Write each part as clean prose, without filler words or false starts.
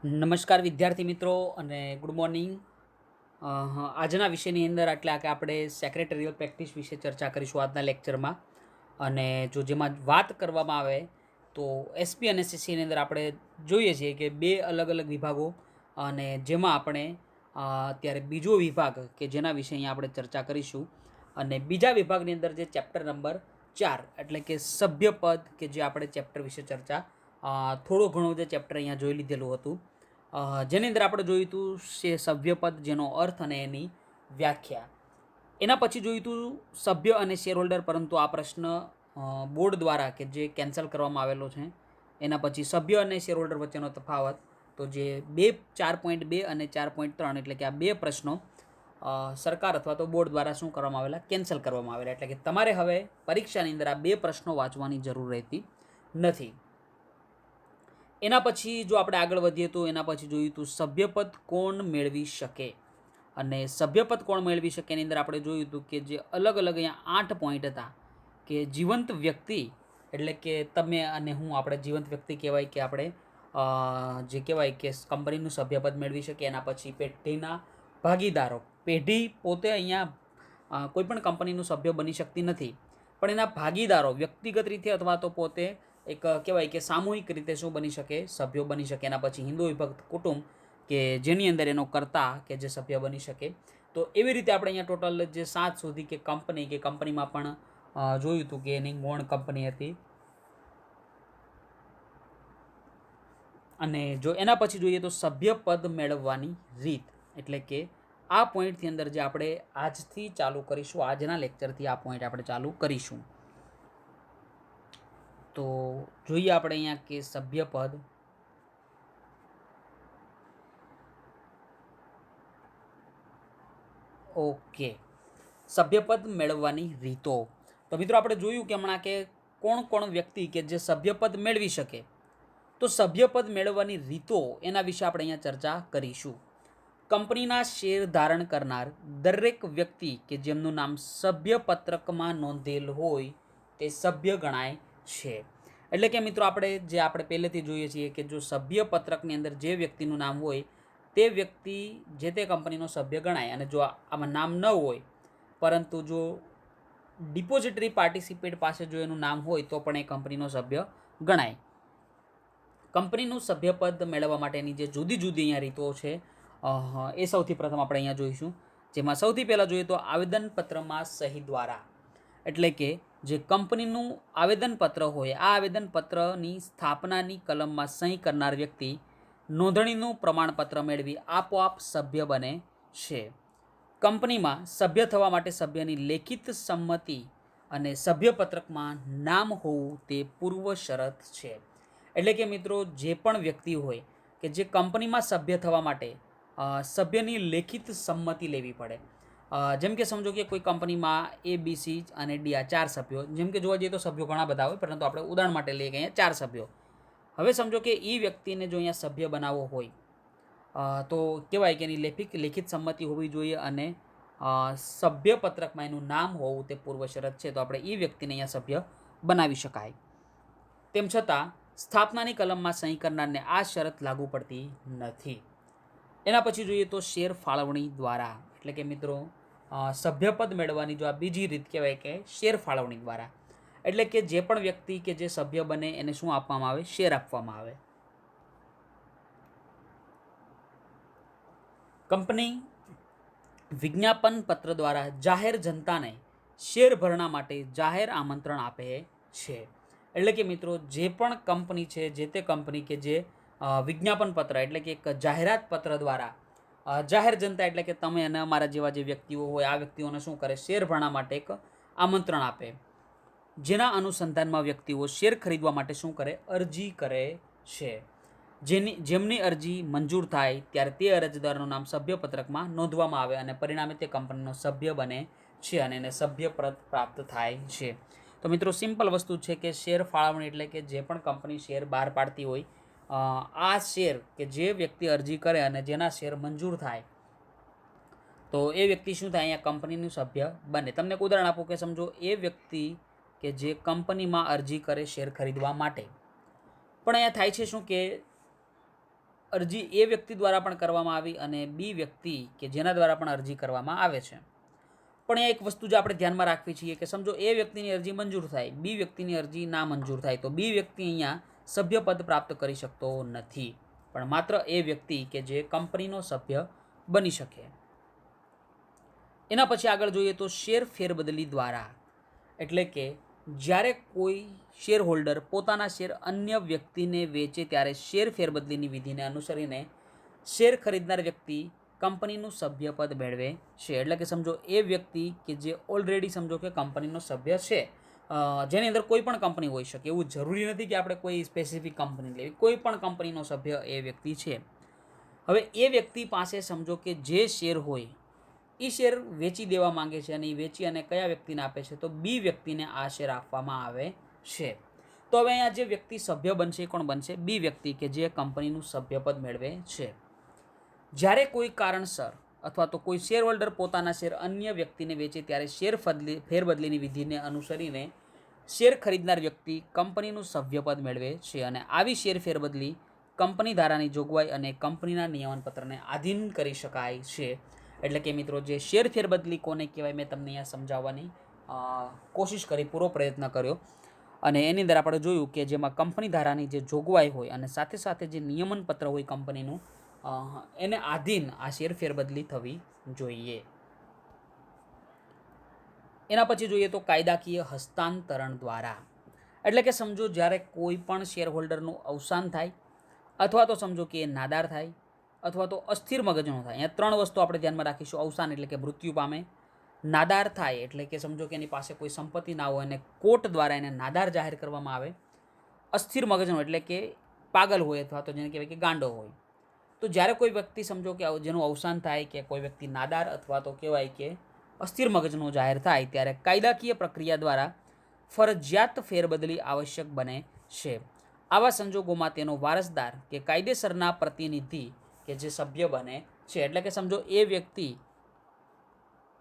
નમસ્કાર વિદ્યાર્થી મિત્રો અને ગુડ મોર્નિંગ. આજના વિષયની અંદર એટલે કે આપણે સેક્રેટરીયલ પ્રેક્ટિસ વિશે ચર્ચા કરીશું આજના લેક્ચરમાં. અને જો જેમાં વાત કરવામાં આવે તો એસપી અને સીસીની અંદર આપણે જોઈએ છીએ કે બે અલગ અલગ વિભાગો, અને જેમાં આપણે અત્યારે બીજો વિભાગ કે જેના વિશે અહીંયા આપણે ચર્ચા કરીશું. અને બીજા વિભાગની અંદર જે ચેપ્ટર નંબર 4 એટલે કે સભ્યપદ કે જે આપણે ચેપ્ટર વિશે ચર્ચા થોડો ઘણો જે ચેપ્ટર અહીંયા જોઈ લીધેલું હતું, જેની અંદર આપણે જોયું હતું સભ્યપદ, જેનો અર્થ અને એની વ્યાખ્યા. એના પછી જોયું હતું સભ્ય અને શેર હોલ્ડર, પરંતુ આ પ્રશ્ન બોર્ડ દ્વારા કે જે કેન્સલ કરવામાં આવેલો છે. એના પછી સભ્ય અને શેર હોલ્ડર વચ્ચેનો તફાવત, તો જે 4.2 અને 4.3 એટલે કે આ બે પ્રશ્નો સરકાર અથવા તો બોર્ડ દ્વારા શું કરવામાં આવેલા, કેન્સલ કરવામાં આવેલા. એટલે કે તમારે હવે પરીક્ષાની અંદર આ બે પ્રશ્નો વાંચવાની જરૂર રહેતી નથી. એના પછી જો આપણે આગળ વધીએ તો એના પછી જોયું હતું સભ્યપદ કોણ મેળવી શકે. અને સભ્યપદ કોણ મેળવી શકે એની અંદર આપણે જોયું હતું કે જે અલગ અલગ અહીંયા 8 પોઈન્ટ હતા કે જીવંત વ્યક્તિ એટલે કે તમે અને હું, આપણે જીવંત વ્યક્તિ કહેવાય કે આપણે જે કહેવાય કે કંપનીનું સભ્યપદ મેળવી શકે. એના પછી પેઢીના ભાગીદારો, પેઢી પોતે અહીંયા કોઈ પણ કંપનીનું સભ્ય બની શકતી નથી, પણ એના ભાગીદારો વ્યક્તિગત રીતે અથવા તો પોતે એક કહેવાય કે સામૂહિક રીતે શું બની શકે, સભ્યો બની શકે. એના પછી હિન્દુ વિભક્ત કુટુંબ કે જેની અંદર એનો કર્તા કે જે સભ્ય બની શકે. તો એવી રીતે આપણે અહીંયા ટોટલ જે 7 સુધી કે કંપનીમાં પણ જોયું હતું કે એની ગૌણ કંપની હતી. અને જો એના પછી જોઈએ તો સભ્યપદ મેળવવાની રીત, એટલે કે આ પોઈન્ટથી અંદર જે આપણે આજથી ચાલુ કરીશું, આજના લેક્ચરથી આ પોઈન્ટ આપણે ચાલુ કરીશું. તો જોઈએ આપણે અહીંયા કે સભ્યપદ, ઓકે, સભ્યપદ મેળવવાની રીતો. તો મિત્રો આપણે જોયું કે હમણાં કે કોણ કોણ વ્યક્તિ કે જે સભ્યપદ મેળવી શકે. તો સભ્યપદ મેળવવાની રીતો એના વિશે આપણે અહીંયા ચર્ચા કરીશું. કંપનીના શેર ધારણ કરનાર દરેક વ્યક્તિ કે જેમનું નામ સભ્યપત્રકમાં નોંધેલ હોય તે સભ્ય ગણાય છે. એટલે કે મિત્રો આપણે પહેલેથી જોઈએ છીએ કે જો સભ્યપત્રકની અંદર જે વ્યક્તિનું નામ હોય તે વ્યક્તિ જે તે કંપનીનો સભ્ય ગણાય. અને જો આમાં નામ ન હોય પરંતુ જો ડિપોઝિટરી પાર્ટિસિપેટ પાસે જો એનું નામ હોય તો પણ એ કંપનીનો સભ્ય ગણાય. કંપનીનું સભ્યપદ મેળવવા માટેની જે જુદી જુદી અહીંયા રીતો છે એ સૌથી પ્રથમ આપણે અહીંયા જોઈશું. જેમાં સૌથી પહેલાં જોઈએ તો આવેદનપત્રમાં સહી દ્વારા, એટલે કે જે કંપનીનું આવેદનપત્ર હોય, આ આવેદનપત્રની સ્થાપનાની કલમમાં સહી કરનાર વ્યક્તિ નોંધણીનું પ્રમાણપત્ર મેળવી આપોઆપ સભ્ય બને છે. કંપનીમાં સભ્ય થવા માટે સભ્યની લેખિત સંમતિ અને સભ્યપત્રકમાં નામ હોવું તે પૂર્વ શરત છે. એટલે કે મિત્રો જે પણ વ્યક્તિ હોય કે જે કંપનીમાં સભ્ય થવા માટે સભ્યની લેખિત સંમતિ લેવી પડે. જેમ કે સમજો કે કોઈ કંપનીમાં ABC અને D આ 4 સભ્યો, જેમ કે જોવા જઈએ તો સભ્યો ઘણા બધા હોય, પરંતુ આપણે ઉદાહરણ માટે લઈએ કે અહીંયા 4 સભ્યો. હવે સમજો કે એ વ્યક્તિને જો અહીંયા સભ્ય બનાવવો હોય તો કહેવાય કે એની લેખિત સંમતિ હોવી જોઈએ અને સભ્યપત્રકમાં એનું નામ હોવું તે પૂર્વ શરત છે. તો આપણે એ વ્યક્તિને અહીંયા સભ્ય બનાવી શકાય. તેમ છતાં સ્થાપનાની કલમમાં સહી કરનારને આ શરત લાગુ પડતી નથી. એના પછી જોઈએ તો શેર ફાળવણી દ્વારા, એટલે કે મિત્રો સભ્યપદ મેળવવાની જો આ બીજી રીત કહેવાય કે શેર ફાળવણી દ્વારા. એટલે કે જે પણ વ્યક્તિ કે જે સભ્ય બને એને શું આપવામાં આવે, શેર આપવામાં આવે. કંપની વિજ્ઞાપન પત્ર દ્વારા જાહેર જનતાને શેર ભરણા માટે જાહેર આમંત્રણ આપે છે. એટલે કે મિત્રો જે પણ કંપની છે, જે તે કંપની કે જે વિજ્ઞાપન પત્ર એટલે કે એક જાહેરાત પત્ર દ્વારા જાહેર જનતા એટલે કે તમે અને અમારા જેવા જે વ્યક્તિઓ હોય આ વ્યક્તિઓને શું કરે, શેર ભરણા માટે એક આમંત્રણ આપે. જેના અનુસંધાનમાં વ્યક્તિઓ શેર ખરીદવા માટે શું કરે, અરજી કરે છે. જેમની અરજી મંજૂર થાય ત્યારે તે અરજદારનું નામ સભ્યપત્રકમાં નોંધવામાં આવે અને પરિણામે તે કંપનીનો સભ્ય બને છે અને એને સભ્યપદ પ્રાપ્ત થાય છે. તો મિત્રો સિમ્પલ વસ્તુ છે કે શેર ફાળવણી એટલે કે જે પણ કંપની શેર બહાર પાડતી હોય, આ શેર કે જે વ્યક્તિ અરજી કરે અને જેના શેર મંજૂર થાય તો એ વ્યક્તિ શું થાય, અહીંયા કંપનીનું સભ્ય બને. તમને એક ઉદાહરણ આપું કે સમજો એ વ્યક્તિ કે જે કંપનીમાં અરજી કરે શેર ખરીદવા માટે, પણ અહીંયા થાય છે શું કે અરજી એ વ્યક્તિ દ્વારા પણ કરવામાં આવી અને બી વ્યક્તિ કે જેના દ્વારા પણ અરજી કરવામાં આવે છે. પણ એ એક વસ્તુ જે આપણે ધ્યાનમાં રાખવી છીએ કે સમજો એ વ્યક્તિની અરજી મંજૂર થાય, બી વ્યક્તિની અરજી ના મંજૂર થાય, તો બી વ્યક્તિ અહીંયા સભ્યપદ પ્રાપ્ત કરી શકતો નથી, પણ માત્ર એ વ્યક્તિ કે જે કંપનીનો સભ્ય બની શકે. એના પછી આગળ જોઈએ તો શેર ફેરબદલી દ્વારા, એટલે કે જ્યારે કોઈ શેર હોલ્ડર પોતાના શેર અન્ય વ્યક્તિને વેચે ત્યારે શેર ફેરબદલીની વિધિને અનુસરીને શેર ખરીદનાર વ્યક્તિ કંપનીનું સભ્યપદ મેળવે છે. એટલે કે સમજો એ વ્યક્તિ કે જે ઓલરેડી સમજો કે કંપનીનો સભ્ય છે, જેની અંદર કોઈ પણ કંપની હોઈ શકે, એવું જરૂરી નથી કે આપણે કોઈ સ્પેસિફિક કંપની લેવી, કોઈ પણ કંપનીનો સભ્ય એ વ્યક્તિ છે. હવે એ વ્યક્તિ પાસે સમજો કે જે શેર હોય એ શેર વેચી દેવા માંગે છે અને એ વેચી અને કયા વ્યક્તિને આપે છે, તો બી વ્યક્તિને આ શેર આપવામાં આવે છે. તો હવે અહીંયા જે વ્યક્તિ સભ્ય બનશે કોણ બનશે? બી વ્યક્તિ કે જે કંપનીનું સભ્યપદ મેળવે છે. જ્યારે કોઈ કારણસર અથવા તો કોઈ શેર હોલ્ડર પોતાના શેર અન્ય વ્યક્તિને વેચે ત્યારે શેર ફેરબદલીની વિધિને અનુસરીને શેર ખરીદનાર વ્યક્તિ કંપનીનું સભ્યપદ મેળવે છે અને આવી શેર ફેરબદલી કંપની ધારાની જોગવાઈ અને કંપનીના નિયમનપત્રને આધીન કરી શકાય છે. એટલે કે મિત્રો જે શેર ફેરબદલી કોને કહેવાય મેં તમને અહીંયા સમજાવવાની કોશિશ કરી, પૂરો પ્રયત્ન કર્યો. અને એની અંદર આપણે જોયું કે જેમાં કંપની ધારાની જે જોગવાઈ હોય અને સાથે સાથે જે નિયમન પત્ર હોય કંપનીનું, એને આધીન આ શેર ફેરબદલી થવી જોઈએ. એના પછી જોઈએ તો કાયદાકીય હસ્તાંતરણ દ્વારા, એટલે કે સમજો જ્યારે કોઈ પણ શેર હોલ્ડરનું અવસાન થાય અથવા તો સમજો કે એ નાદાર થાય અથવા તો અસ્થિર મગજનો થાય. અહીંયા 3 વસ્તુ આપણે ધ્યાનમાં રાખીશું. અવસાન એટલે કે મૃત્યુ પામે, નાદાર થાય એટલે કે સમજો કે એની પાસે કોઈ સંપત્તિ ના હોય અને કોર્ટ દ્વારા એને નાદાર જાહેર કરવામાં આવે, અસ્થિર મગજનો એટલે કે પાગલ હોય અથવા તો જેને કહેવાય કે ગાંડો હોય. તો જ્યારે કોઈ વ્યક્તિ સમજો કે જેનું અવસાન થાય કે કોઈ વ્યક્તિ નાદાર અથવા તો કહેવાય કે અસ્થિર મગજનો જાહેર થાય ત્યારે કાયદાકીય પ્રક્રિયા દ્વારા ફરજિયાત ફેરબદલી આવશ્યક બને છે. આવા સંજોગોમાં તેનો વારસદાર કે કાયદેસરના પ્રતિનિધિ કે જે સભ્ય બને છે. એટલે કે સમજો એ વ્યક્તિ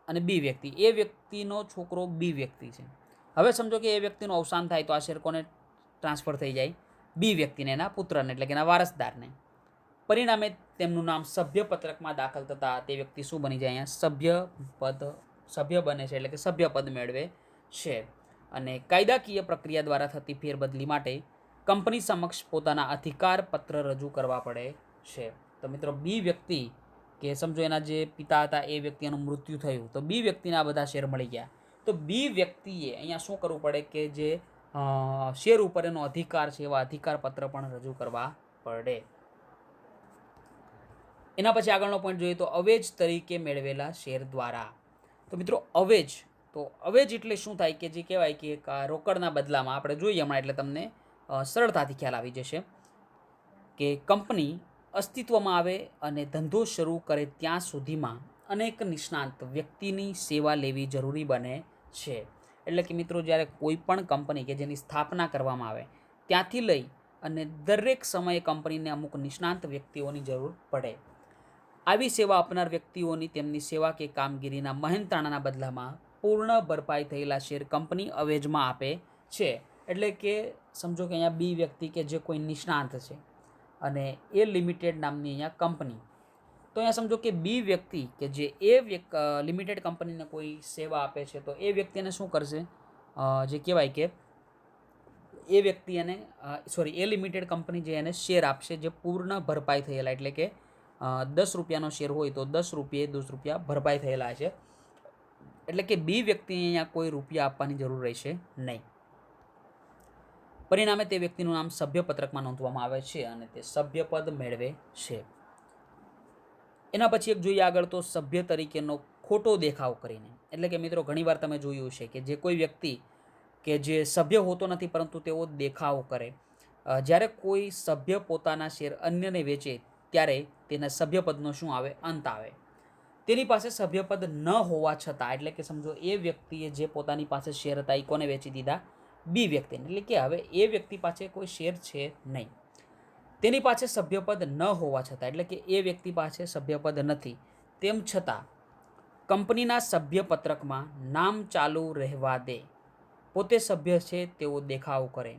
અને બી વ્યક્તિ, એ વ્યક્તિનો છોકરો બી વ્યક્તિ છે. હવે સમજો કે એ વ્યક્તિનું અવસાન થાય તો આ શેર કોને ટ્રાન્સફર થઈ જાય? બી વ્યક્તિને, એના પુત્રને એટલે કે એના વારસદારને. પરિણામે તેમનું નામ સભ્યપત્રકમાં દાખલ થતાં તે વ્યક્તિ શું બની જાય? અહીંયા સભ્ય બને છે, એટલે કે સભ્યપદ મેળવે છે. અને કાયદાકીય પ્રક્રિયા દ્વારા થતી ફેરબદલી માટે કંપની સમક્ષ પોતાના અધિકાર પત્ર રજૂ કરવા પડે છે. તો મિત્રો બી વ્યક્તિ કે સમજો એના જે પિતા હતા એ વ્યક્તિનું મૃત્યુ થયું તો બી વ્યક્તિને આ બધા શેર મળી ગયા, તો બી વ્યક્તિએ અહીંયા શું કરવું પડે કે જે શેર ઉપર એનો અધિકાર છે એવા અધિકાર પત્ર પણ રજૂ કરવા પડે. એના પછી આગળનો પોઈન્ટ જોઈએ તો અવેજ તરીકે મેળવેલા શેર દ્વારા. તો મિત્રો અવેજ, તો અવેજ એટલે શું થાય કે જે કહેવાય કે રોકડના બદલામાં આપણે જોઈએ હમણાં એટલે તમને સરળતાથી ખ્યાલ આવી જશે કે કંપની અસ્તિત્વમાં આવે અને ધંધો શરૂ કરે ત્યાં સુધીમાં અનેક નિષ્ણાંત વ્યક્તિની સેવા લેવી જરૂરી બને છે. એટલે કે મિત્રો જ્યારે કોઈ પણ કંપની કે જેની સ્થાપના કરવામાં આવે ત્યાંથી લઈ અને દરેક સમયે કંપનીને અમુક નિષ્ણાંત વ્યક્તિઓની જરૂર પડે. આવી સેવા આપનાર વ્યક્તિઓની તેમની સેવા કે કામગીરીના મહેનતાણાના બદલામાં પૂર્ણ ભરપાઈ થયેલા શેર કંપની અવેજમાં આપે છે. એટલે કે સમજો કે અહીંયા બી વ્યક્તિ કે જે કોઈ નિષ્ણાંત છે અને એ લિમિટેડ નામની અહીંયા કંપની, તો અહીંયા સમજો કે બી વ્યક્તિ કે જે લિમિટેડ કંપનીને કોઈ સેવા આપે છે તો એ વ્યક્તિને શું કરશે? જે કહેવાય કે એ વ્યક્તિ એને એ લિમિટેડ કંપની જે એને શેર આપશે જે પૂર્ણ ભરપાઈ થયેલા, એટલે કે 10 રૂપિયાનો શેર હોય તો 10 રૂપિયા ભરપાઈ થયેલા છે. એટલે કે બી વ્યક્તિને અહીંયા કોઈ રૂપિયા આપવાની જરૂર રહેશે નહીં. પરિણામે તે વ્યક્તિનું નામ સભ્યપત્રકમાં નોંધવામાં આવે છે અને તે સભ્યપદ મેળવે છે. એના પછી એક જોઈએ આગળ તો સભ્ય તરીકેનો ખોટો દેખાવ કરીને. એટલે કે મિત્રો ઘણીવાર તમે જોયું છે કે જે કોઈ વ્યક્તિ કે જે સભ્ય હોતો નથી પરંતુ તેઓ દેખાવ કરે. જ્યારે કોઈ સભ્ય પોતાના શેર અન્યને વેચે ત્યારે તેના સભ્યપદનો શું આવે? અંત આવે. તેની પાસે સભ્યપદ ન હોવા છતાં, એટલે કે સમજો એ વ્યક્તિએ જે પોતાની પાસે શેર હતા એ કોને વેચી દીધા? બી વ્યક્તિને. એટલે કે હવે એ વ્યક્તિ પાસે કોઈ શેર છે નહીં, તેની પાસે સભ્યપદ ન હોવા છતાં, એટલે કે એ વ્યક્તિ પાસે સભ્યપદ નથી, તેમ છતાં કંપનીના સભ્યપત્રકમાં નામ ચાલુ રહેવા દે, પોતે સભ્ય છે તેવો દેખાવ કરે,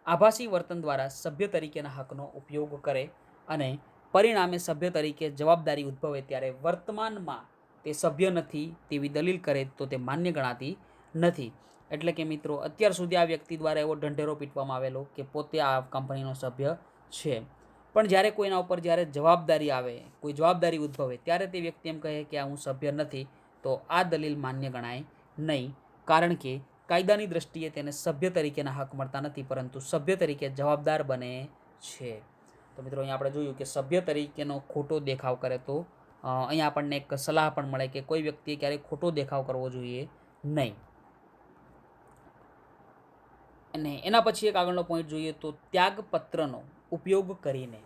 આભાસી વર્તન દ્વારા સભ્ય તરીકેના હકનો ઉપયોગ કરે અને પરિણામે સભ્ય તરીકે જવાબદારી ઉદ્ભવે ત્યારે વર્તમાનમાં તે સભ્ય નથી તેવી દલીલ કરે તો તે માન્ય ગણાતી નથી. એટલે કે મિત્રો અત્યાર સુધી આ વ્યક્તિ દ્વારા એવો ઢંઢેરો પીટવામાં આવેલો કે પોતે આ કંપનીનો સભ્ય છે, પણ જ્યારે કોઈના ઉપર જ્યારે જવાબદારી આવે, કોઈ જવાબદારી ઉદ્ભવે ત્યારે તે વ્યક્તિ એમ કહે કે આ હું સભ્ય નથી, તો આ દલીલ માન્ય ગણાય નહીં, કારણ કે કાયદાની દ્રષ્ટિએ તેને સભ્ય તરીકેના હક મળતા નથી, પરંતુ સભ્ય તરીકે જવાબદાર બને છે. તો મિત્રો અહીંયા આપણે જોયું કે સભ્ય તરીકેનો ખોટો દેખાવ કરે તો અહીંયા આપણને એક સલાહ પણ મળે કે કોઈ વ્યક્તિએ ક્યારેય ખોટો દેખાવ કરવો જોઈએ નહીં. અને એના પછી એક આગળનો પોઈન્ટ જોઈએ તો ત્યાગપત્રનો ઉપયોગ કરીને,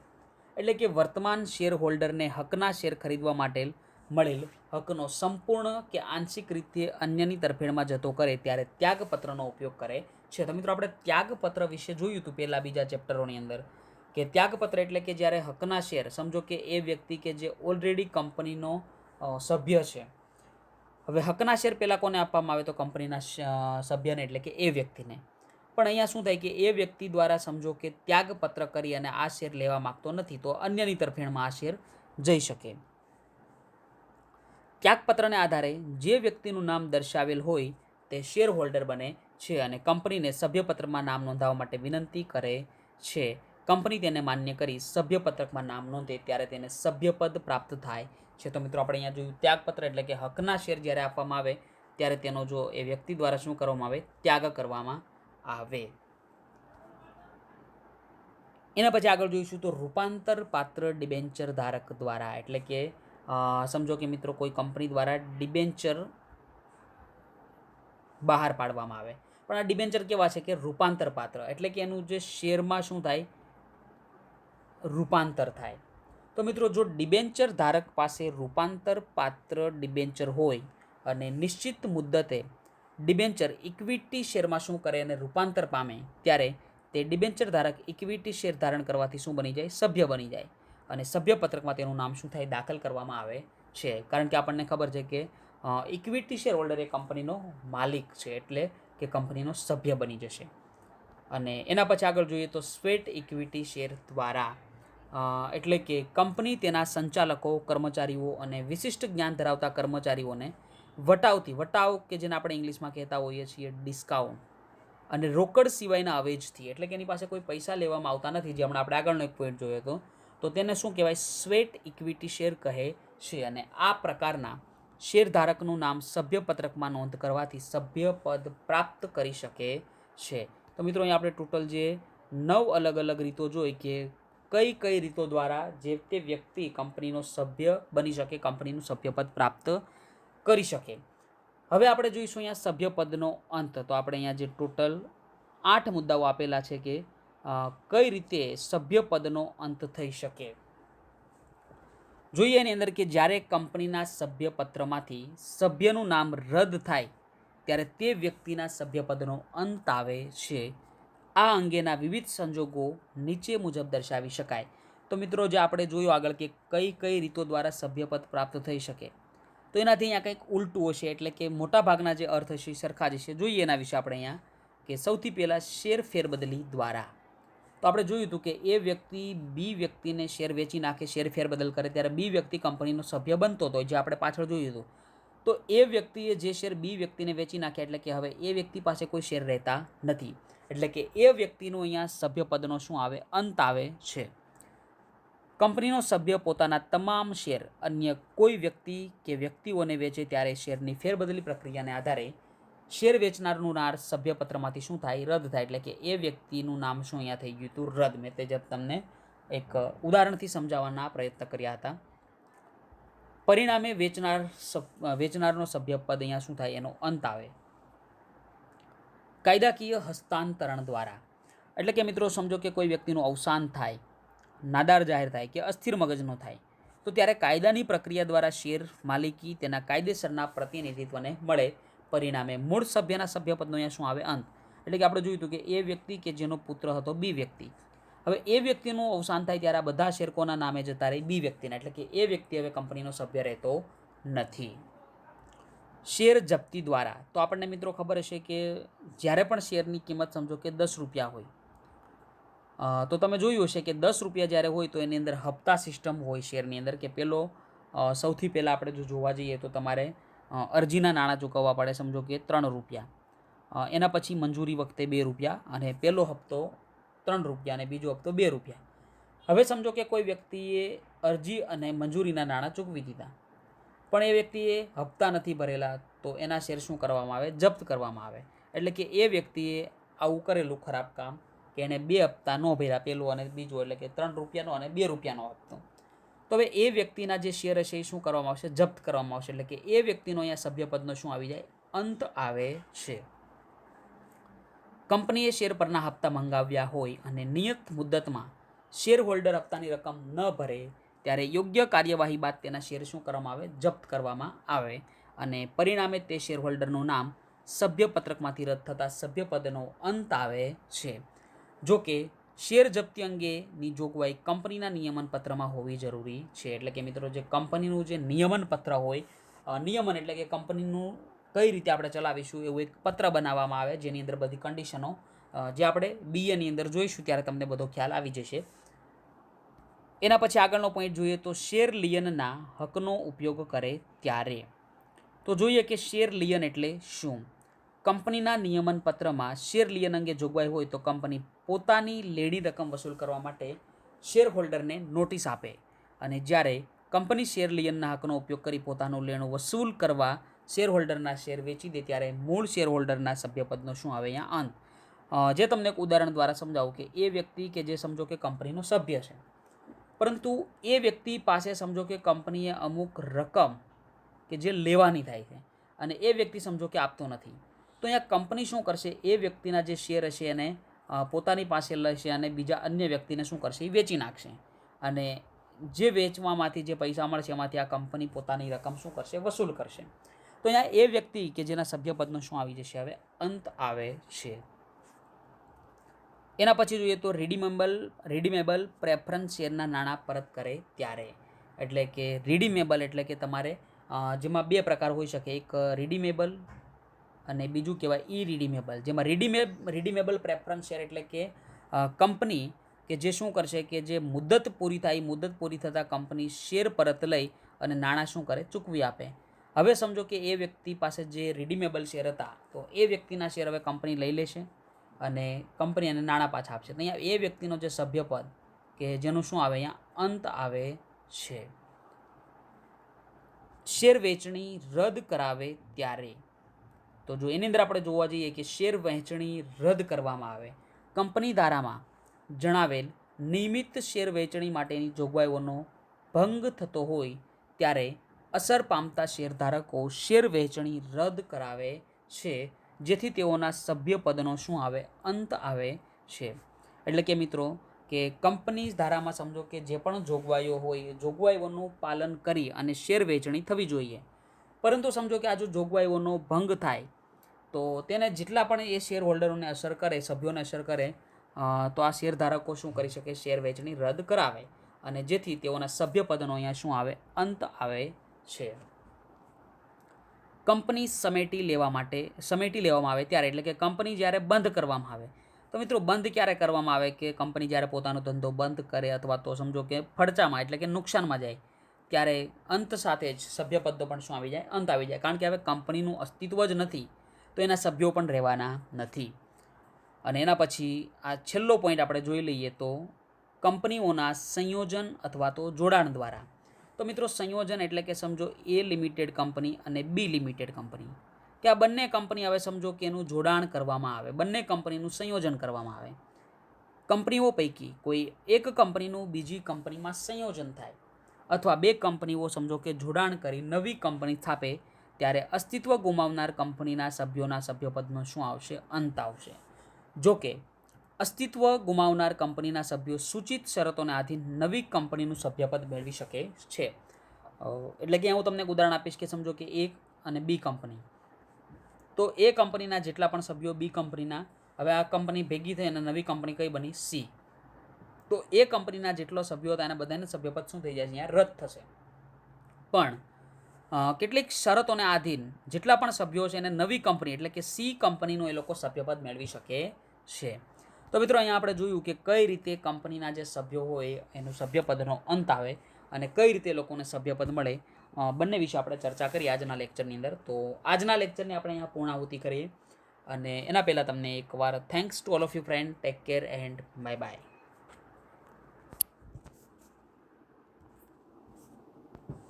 એટલે કે વર્તમાન શેર હોલ્ડરને હકના શેર ખરીદવા માટે મળેલ હકનો સંપૂર્ણ કે આંશિક રીતે અન્યની તરફેણમાં જતો કરે ત્યારે ત્યાગપત્રનો ઉપયોગ કરે છે. તો મિત્રો આપણે ત્યાગપત્ર વિશે જોયું હતું પહેલાં બીજા ચેપ્ટરોની અંદર કે ત્યાગપત્ર એટલે કે જ્યારે હકના શેર, સમજો કે એ વ્યક્તિ કે જે ઓલરેડી કંપનીનો સભ્ય છે, હવે હકના શેર પહેલાં કોને આપવામાં આવે તો કંપનીના સભ્યને, એટલે કે એ વ્યક્તિને. પણ અહીંયા શું થાય કે એ વ્યક્તિ દ્વારા સમજો કે ત્યાગપત્ર કરી અને આ શેર લેવા માગતો નથી, તો અન્યની તરફેણમાં આ શેર જઈ શકે. ત્યાગપત્રને આધારે જે વ્યક્તિનું નામ દર્શાવેલ હોય તે શેર હોલ્ડર બને છે અને કંપનીને સભ્યપત્રમાં નામ નોંધાવવા માટે વિનંતી કરે છે. કંપની તેને માન્ય કરી સભ્યપત્રકમાં નામ નોંધે ત્યારે તેને સભ્યપદ પ્રાપ્ત થાય છે. તો મિત્રો આપણે અહીંયા જોયું ત્યાગપત્ર એટલે કે હકના શેર જ્યારે આપવામાં આવે ત્યારે તેનો જો એ વ્યક્તિ દ્વારા શું કરવામાં આવે, ત્યાગ કરવામાં આવે. એના પછી આગળ જોઈશું તો રૂપાંતર પાત્ર ડિબેન્ચર ધારક દ્વારા, એટલે કે સમજો કે મિત્રો કોઈ કંપની દ્વારા ડિબેન્ચર બહાર પાડવામાં આવે, પણ આ ડિબેન્ચર કેવા છે કે રૂપાંતર પાત્ર, એટલે કે એનું જે શેરમાં શું થાય, રૂપાંતર થાય. તો મિત્રો જો ડિબેન્ચર ધારક પાસે રૂપાંતર પાત્ર ડિબેન્ચર હોય અને નિશ્ચિત મુદ્દતે ડિબેન્ચર ઇક્વિટી શેરમાં શું કરે અને રૂપાંતર પામે, ત્યારે તે ડિબેન્ચર ધારક ઇક્વિટી શેર ધારણ કરવાથી શું બની જાય, સભ્ય બની જાય અને સભ્યપત્રકમાં તેનું નામ શું થાય, દાખલ કરવામાં આવે છે. કારણ કે આપણને ખબર છે કે ઇક્વિટી શેર હોલ્ડર એ કંપનીનો માલિક છે, એટલે કે કંપનીનો સભ્ય બની જશે. અને એના પછી આગળ જોઈએ તો સ્વેટ ઇક્વિટી શેર દ્વારા, એટલે કે કંપની તેના સંચાલકો, કર્મચારીઓ અને વિશિષ્ટ જ્ઞાન ધરાવતા કર્મચારીઓને વટાવ કે જેને આપણે ઇંગ્લિશમાં કહેતા હોઈએ છીએ ડિસ્કાઉન્ટ, અને રોકડ સિવાયના અવેજથી, એટલે કે એની પાસે કોઈ પૈસા લેવામાં આવતા નથી, જે હમણાં આપણે આગળનો એક પોઈન્ટ જોયો હતો, તો તેને શું કહેવાય, સ્વેટ ઇક્વિટી શેર કહે છે. અને આ પ્રકારના શેરધારકનું નામ સભ્યપત્રકમાં નોંધ કરવાથી સભ્યપદ પ્રાપ્ત કરી શકે છે. તો મિત્રો અહીં આપણે ટોટલ જે 9 અલગ અલગ રીતો જોઈ કે કઈ રીતો દ્વારા જે તે વ્યક્તિ કંપનીનો સભ્ય બની શકે, કંપનીનું સભ્યપદ પ્રાપ્ત કરી શકે. હવે આપણે જોઈશું અહીંયા સભ્યપદનો અંત. તો આપણે અહીંયા જે ટોટલ 8 મુદ્દાઓ આપેલા છે કે કઈ રીતે સભ્યપદનો અંત થઈ શકે. જોઈએ એની અંદર કે જ્યારે કંપનીના સભ્યપત્રમાંથી સભ્યનું નામ રદ થાય ત્યારે તે વ્યક્તિના સભ્યપદનો અંત આવે છે. આ અંગેના વિવિધ સંજોગો નીચે મુજબ દર્શાવી શકાય. તો મિત્રો જે આપણે જોયું આગળ કે કઈ રીતો દ્વારા સભ્યપદ પ્રાપ્ત થઈ શકે, તો એનાથી અહીંયા કંઈક ઉલટું હશે, એટલે કે મોટાભાગના જે અર્થ હશે સરખા જ હશે. જોઈએ એના વિશે આપણે અહીંયા કે સૌથી પહેલાં શેર ફેરબદલી દ્વારા. તો આપણે જોયું હતું કે એ વ્યક્તિ બી વ્યક્તિને શેર વેચી નાખે, શેર ફેરબદલ કરે, ત્યારે બી વ્યક્તિ કંપનીનો સભ્ય બનતો હતો, જે આપણે પાછળ જોયું હતું. તો એ વ્યક્તિએ જે શેર બી વ્યક્તિને વેચી નાખ્યા, એટલે કે હવે એ વ્યક્તિ પાસે કોઈ શેર રહેતા નથી, એટલે કે એ વ્યક્તિનો અહીંયા સભ્યપદનો શું આવે, અંત આવે છે. કંપનીનો સભ્ય પોતાના તમામ શેર અન્ય કોઈ વ્યક્તિ કે વ્યક્તિઓને વેચે ત્યારે શેરની ફેરબદલી પ્રક્રિયાને આધારે શેર વેચનારનું નામ સભ્યપત્રમાંથી શું થાય, રદ થાય, એટલે કે એ વ્યક્તિનું નામ શું અહીંયા થઈ ગયું હતું, રદ. મેં તે જ તમને એક ઉદાહરણથી સમજાવવાના પ્રયત્ન કર્યા હતા. પરિણામે વેચનારનો સભ્યપદ અહીંયા શું થાય, એનો અંત આવે. કાયદાકીય હસ્તાંતરણ દ્વારા, એટલે કે મિત્રો સમજો કે કોઈ વ્યક્તિનું અવસાન થાય, નાદાર જાહેર થાય કે અસ્થિર મગજનો થાય, તો ત્યારે કાયદાની પ્રક્રિયા દ્વારા શેર માલિકી તેના કાયદેસરના પ્રતિનિધિત્વને મળે. પરિણામે મૂળ સભ્યના સભ્યપદનો અહીંયા શું આવે, અંત. એટલે કે આપણે જોયું હતું કે એ વ્યક્તિ કે જેનો પુત્ર હતો બી વ્યક્તિ, હવે એ વ્યક્તિનું અવસાન થાય ત્યારે આ બધા શેર કોના નામે જતા રહે, બી વ્યક્તિના, એટલે કે એ વ્યક્તિ હવે કંપનીનો સભ્ય રહેતો નથી. શેર જપ્તી દ્વારા, તો આપણને મિત્રો ખબર હશે કે જ્યારે પણ શેરની કિંમત સમજો કે 10 રૂપિયા હોય, તો તમે જોયું હશે કે 10 રૂપિયા જ્યારે હોય તો એની અંદર હપ્તા સિસ્ટમ હોય શેરની અંદર, કે પેલો સૌથી પહેલાં આપણે જો જોવા જઈએ તો તમારે અરજીના નાણાં ચૂકવવા પડે, સમજો કે 3 રૂપિયા. એના પછી મંજૂરી વખતે 2 રૂપિયા, અને પહેલો હપ્તો 3 રૂપિયા અને બીજો હપ્તો 2 રૂપિયા. હવે સમજો કે કોઈ વ્યક્તિએ અરજી અને મંજૂરીના નાણાં ચૂકવી દીધા, પણ એ વ્યક્તિએ હપ્તા નથી ભરેલા, તો એના શેર શું કરવામાં આવે? જપ્ત કરવામાં આવે. એટલે કે એ વ્યક્તિએ આવું કરેલું ખરાબ કામ કે એણે 2 હપ્તા ન ભર્યા, પહેલો અને બીજો, એટલે કે 3 રૂપિયાનો અને 2 રૂપિયાનો હપ્તો. તો હવે એ વ્યક્તિના જે શેર હશે એ શું કરવામાં આવશે? જપ્ત કરવામાં આવશે. એટલે કે એ વ્યક્તિનો અહીંયા સભ્યપદનો શું આવી જાય? અંત આવે છે. કંપનીએ શેર પરના હપ્તા મંગાવ્યા હોય અને નિયત મુદ્દતમાં શેર હોલ્ડર હપ્તાની રકમ ન ભરે ત્યારે યોગ્ય કાર્યવાહી બાદ તેના શેર શું કરવામાં આવે? જપ્ત કરવામાં આવે, અને પરિણામે તે શેર હોલ્ડરનું નામ સભ્યપત્રકમાંથી રદ થતાં સભ્યપદનો અંત આવે છે. જો કે શેર જપ્તી અંગેની જોગવાઈ કંપનીના નિયમન પત્રમાં હોવી જરૂરી છે. એટલે કે મિત્રો, જે કંપનીનું જે નિયમન પત્ર હોય, નિયમન એટલે કે કંપનીનું કઈ રીતે આપણે ચલાવીશું એવું એક પત્ર બનાવવામાં આવે, જેની અંદર બધી કન્ડિશનો જે આપણે બીએની અંદર જોઈશું ત્યારે તમને બધો ખ્યાલ આવી જશે. એના પછી આગળનો પોઈન્ટ જોઈએ તો શેર લિયનના હકનો ઉપયોગ કરે ત્યારે. તો જોઈએ કે શેર લિયન એટલે શું. કંપનીના નિયમન પત્રમાં શેર લિયન અંગે જોગવાઈ હોય તો કંપની પોતાની લેણી રકમ વસૂલ કરવા માટે શેર હોલ્ડરને નોટિસ આપે, અને જ્યારે કંપની શેર લિયનના હકનો ઉપયોગ કરી પોતાનું લેણું વસૂલ કરવા શેર હોલ્ડરના શેર વેચી દે ત્યારે મૂળ શેર હોલ્ડરના સભ્યપદનો શું આવે? અહીંયા અંત. જે તમને એક ઉદાહરણ દ્વારા સમજાવું કે એ વ્યક્તિ કે જે સમજો કે કંપનીનો સભ્ય છે, પરંતુ એ વ્યક્તિ પાસે સમજો કે કંપનીએ અમુક રકમ કે જે લેવાની થાય છે, અને એ વ્યક્તિ સમજો કે આપતો નથી, તો અહીંયા કંપની શું કરશે? એ વ્યક્તિના જે શેર હશે એને પોતાની પાસે લેશે અને બીજા અન્ય વ્યક્તિને શું કરશે? એ વેચી નાખશે, અને જે વેચવામાંથી જે પૈસા મળશે એમાંથી આ કંપની પોતાની રકમ શું કરશે? વસૂલ કરશે. તો અહીંયા એ વ્યક્તિ કે જેના સભ્યપદનો શું આવી જશે? હવે અંત આવે છે. એના પછી જોઈએ તો રિડીમેબલ પ્રેફરન્સ શેરના નાણાં પરત કરે ત્યારે. એટલે કે રિડીમેબલ એટલે કે તમારે જેમાં 2 પ્રકાર હોઈ શકે, એક રિડીમેબલ અને બીજું કહેવાય ઇરિડીમેબલ. જેમાં રિડીમેબલ પ્રેફરન્સ શેર એટલે કે કંપની કે જે શું કરશે કે જે મુદ્દત પૂરી થાય, મુદ્દત પૂરી થતાં કંપની શેર પરત લઈ અને નાણાં શું કરે? ચૂકવી આપે. હવે સમજો કે એ વ્યક્તિ પાસે જે રિડીમેબલ શેર હતા, તો એ વ્યક્તિના શેર હવે કંપની લઈ લેશે અને કંપની એને નાણાં પાછા આપશે. તો અહીંયા એ વ્યક્તિનો જે સભ્યપદ કે જેનું શું આવે? અહીંયા અંત આવે છે. શેર વહેંચણી રદ કરાવે ત્યારે. તો જો એની અંદર આપણે જોવા જઈએ કે શેર વહેંચણી રદ કરવામાં આવે, કંપની ધારામાં જણાવેલ નિયમિત શેર વહેંચણી માટેની જોગવાઈઓનો ભંગ થતો હોય ત્યારે અસર પામતા શેરધારકો શેર વહેંચણી રદ કરાવે છે, જેથી તેઓના સભ્યપદનો શું આવે? અંત આવે છે. એટલે કે મિત્રો કે કંપની ધારામાં સમજો કે જે પણ જોગવાઈઓ હોય, જોગવાઈઓનું પાલન કરી અને શેર વહેંચણી થવી જોઈએ, પરંતુ સમજો કે આ જો જોગવાઈઓનો ભંગ થાય તો તેને જેટલા પણ એ શેર હોલ્ડરોને અસર કરે, સભ્યોને અસર કરે, તો આ શેરધારકો શું કરી શકે? શેર વહેંચણી રદ કરાવે, અને જેથી તેઓના સભ્યપદનો અહીંયા શું આવે? અંત આવે છે. કંપની સમેટી લેવામાં આવે ત્યારે. એટલે કે કંપની જ્યારે બંધ કરવામાં આવે, તો મિત્રો બંધ ક્યારે કરવામાં આવે? કે કંપની જ્યારે પોતાનો ધંધો બંધ કરે અથવા તો સમજો કે ફડચામાં એટલે કે નુકસાનમાં જાય, ત્યારે અંત સાથે જ સભ્યપદનો પણ શું આવી જાય? અંત આવી જાય. કારણ કે હવે કંપનીનું અસ્તિત્વ જ નથી, તો એના સભ્યો પણ રહેવાના નથી. અને એના પછી આ છેલ્લો પોઈન્ટ આપણે જોઈ લઈએ તો કંપનીઓના સંયોજન અથવા તો જોડાણ દ્વારા. તો મિત્રો સંયોજન એટલે કે સમજો એ લિમિટેડ કંપની અને બી લિમિટેડ કંપની, કે આ બંને કંપની હવે સમજો કે એનું જોડાણ કરવામાં આવે, બંને કંપનીનું સંયોજન કરવામાં આવે. કંપનીઓ પૈકી કોઈ એક કંપનીનું બીજી કંપનીમાં સંયોજન થાય, અથવા 2 કંપનીઓ સમજો કે જોડાણ કરી નવી કંપની સ્થાપે ત્યારે અસ્તિત્વ ગુમાવનાર કંપનીના સભ્યોના સભ્યપદનો શું આવશે? અંત આવશે. જો કે અસ્તિત્વ ગુમાવનાર કંપનીના સભ્યો સૂચિત શરતોને આધીન નવી કંપનીનું સભ્યપદ મેળવી શકે છે. એટલે કે હું તમને એક ઉદાહરણ આપીશ કે સમજો કે એ અને બી કંપની, તો એ કંપનીના જેટલા પણ સભ્યો બી કંપનીના, હવે આ કંપની ભેગી થઈ અને નવી કંપની કઈ બની? સી. તો એ કંપનીના જેટલો સભ્યો હતા એના બધાને સભ્યપદ શું થઈ જાય? અહીંયા રદ થશે. પણ કેટલીક શરતોને આધીન જેટલા પણ સભ્યો છે એને નવી કંપની એટલે કે સી કંપનીનું એ લોકો સભ્યપદ મેળવી શકે છે. તો મિત્રો અહીંયા આપણે જોયું કે કઈ રીતે કંપનીના જે સભ્યો હોય એનું સભ્યપદનો અંત આવે અને કઈ રીતે લોકોને સભ્યપદ મળે, બંને વિશે આપણે ચર્ચા કરી આજના લેક્ચરની અંદર. તો આજના લેક્ચરની આપણે અહીંયા પૂર્ણાહુતિ કરીએ અને એના પહેલાં તમને એકવાર thanks to all of you friend. Take care and bye bye.